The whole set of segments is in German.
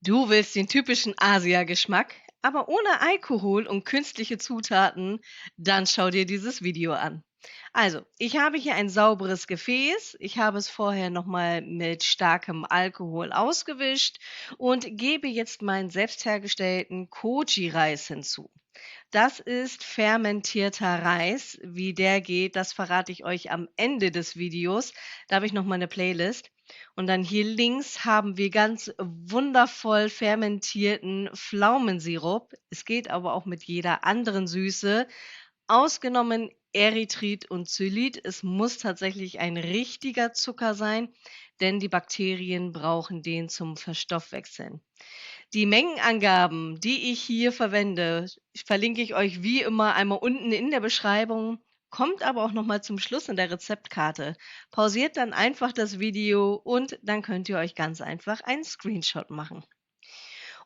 Du willst den typischen Asia-Geschmack, aber ohne Alkohol und künstliche Zutaten? Dann schau dir dieses Video an. Also, ich habe hier ein sauberes Gefäß. Ich habe es vorher nochmal mit starkem Alkohol ausgewischt und gebe jetzt meinen selbst hergestellten Koji-Reis hinzu. Das ist fermentierter Reis. Wie der geht, das verrate ich euch am Ende des Videos. Da habe ich noch mal 'ne Playlist. Und dann hier links haben wir ganz wundervoll fermentierten Pflaumensirup. Es geht aber auch mit jeder anderen Süße, ausgenommen Erythrit und Xylit. Es muss tatsächlich ein richtiger Zucker sein, denn die Bakterien brauchen den zum Verstoffwechseln. Die Mengenangaben, die ich hier verwende, verlinke ich euch wie immer einmal unten in der Beschreibung, kommt aber auch noch mal zum Schluss in der Rezeptkarte. Pausiert dann einfach das Video und dann könnt ihr euch ganz einfach einen Screenshot machen.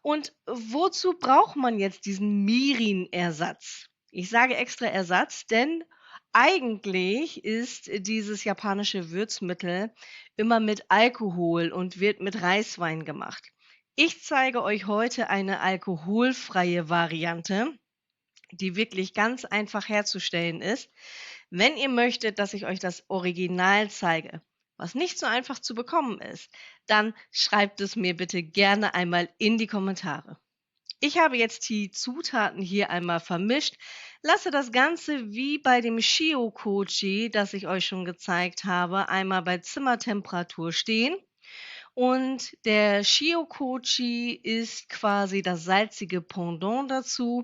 Und wozu braucht man jetzt diesen Mirin-Ersatz? Ich sage extra Ersatz, denn eigentlich ist dieses japanische Würzmittel immer mit Alkohol und wird mit Reiswein gemacht. Ich zeige euch heute eine alkoholfreie Variante, die wirklich ganz einfach herzustellen ist. Wenn ihr möchtet, dass ich euch das Original zeige, was nicht so einfach zu bekommen ist, dann schreibt es mir bitte gerne einmal in die Kommentare. Ich habe jetzt die Zutaten hier einmal vermischt, lasse das Ganze wie bei dem Shio-Koji, das ich euch schon gezeigt habe, einmal bei Zimmertemperatur stehen. Und der Shio-Koji ist quasi das salzige Pendant dazu.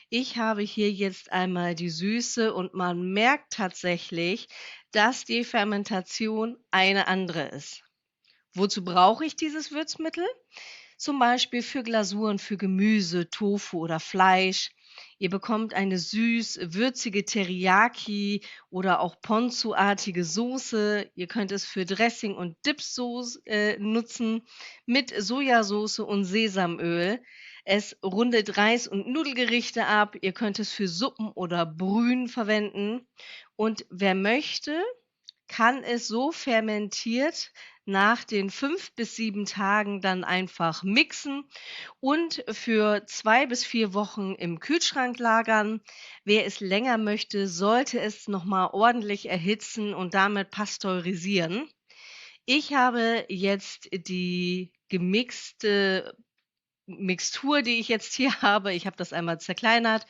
Ich habe hier jetzt einmal die Süße und man merkt tatsächlich, dass die Fermentation eine andere ist. Wozu brauche ich dieses Würzmittel? Zum Beispiel für Glasuren für Gemüse, Tofu oder Fleisch. Ihr bekommt eine süß-würzige Teriyaki oder auch Ponzu-artige Soße. Ihr könnt es für Dressing und Dipsauce nutzen mit Sojasauce und Sesamöl. Es rundet Reis- und Nudelgerichte ab. Ihr könnt es für Suppen oder Brühen verwenden. Und wer möchte, kann es so fermentiert nach den 5 bis 7 Tagen dann einfach mixen und für 2 bis 4 Wochen im Kühlschrank lagern. Wer es länger möchte, sollte es noch mal ordentlich erhitzen und damit pasteurisieren. Ich habe jetzt die gemixte Mixtur, die ich jetzt hier habe, ich habe das einmal zerkleinert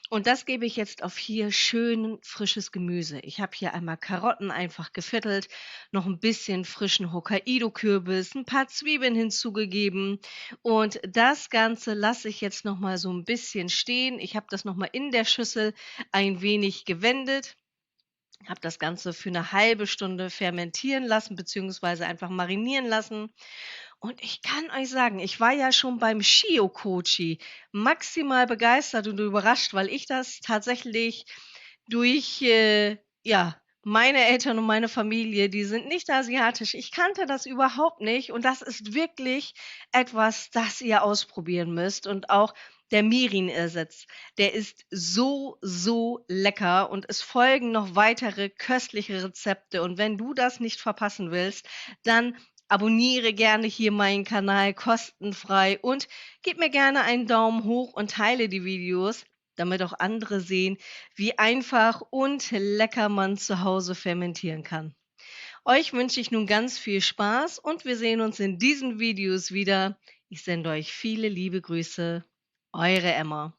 und das gebe ich jetzt auf hier schön frisches Gemüse. Ich habe hier einmal Karotten einfach geviertelt, noch ein bisschen frischen Hokkaido-Kürbis, ein paar Zwiebeln hinzugegeben und das Ganze lasse ich jetzt noch mal so ein bisschen stehen. Ich habe das noch mal in der Schüssel ein wenig gewendet, habe das Ganze für eine halbe Stunde fermentieren lassen beziehungsweise einfach marinieren lassen. Und ich kann euch sagen, ich war ja schon beim Shio-Kochi maximal begeistert und überrascht, weil ich das tatsächlich durch, ja, meine Eltern und meine Familie, die sind nicht asiatisch. Ich kannte das überhaupt nicht und das ist wirklich etwas, das ihr ausprobieren müsst und auch der Mirin-Ersatz, der ist so, so lecker und es folgen noch weitere köstliche Rezepte und wenn du das nicht verpassen willst, dann abonniere gerne hier meinen Kanal kostenfrei und gib mir gerne einen Daumen hoch und teile die Videos, damit auch andere sehen, wie einfach und lecker man zu Hause fermentieren kann. Euch wünsche ich nun ganz viel Spaß und wir sehen uns in diesen Videos wieder. Ich sende euch viele liebe Grüße. Eure Emma.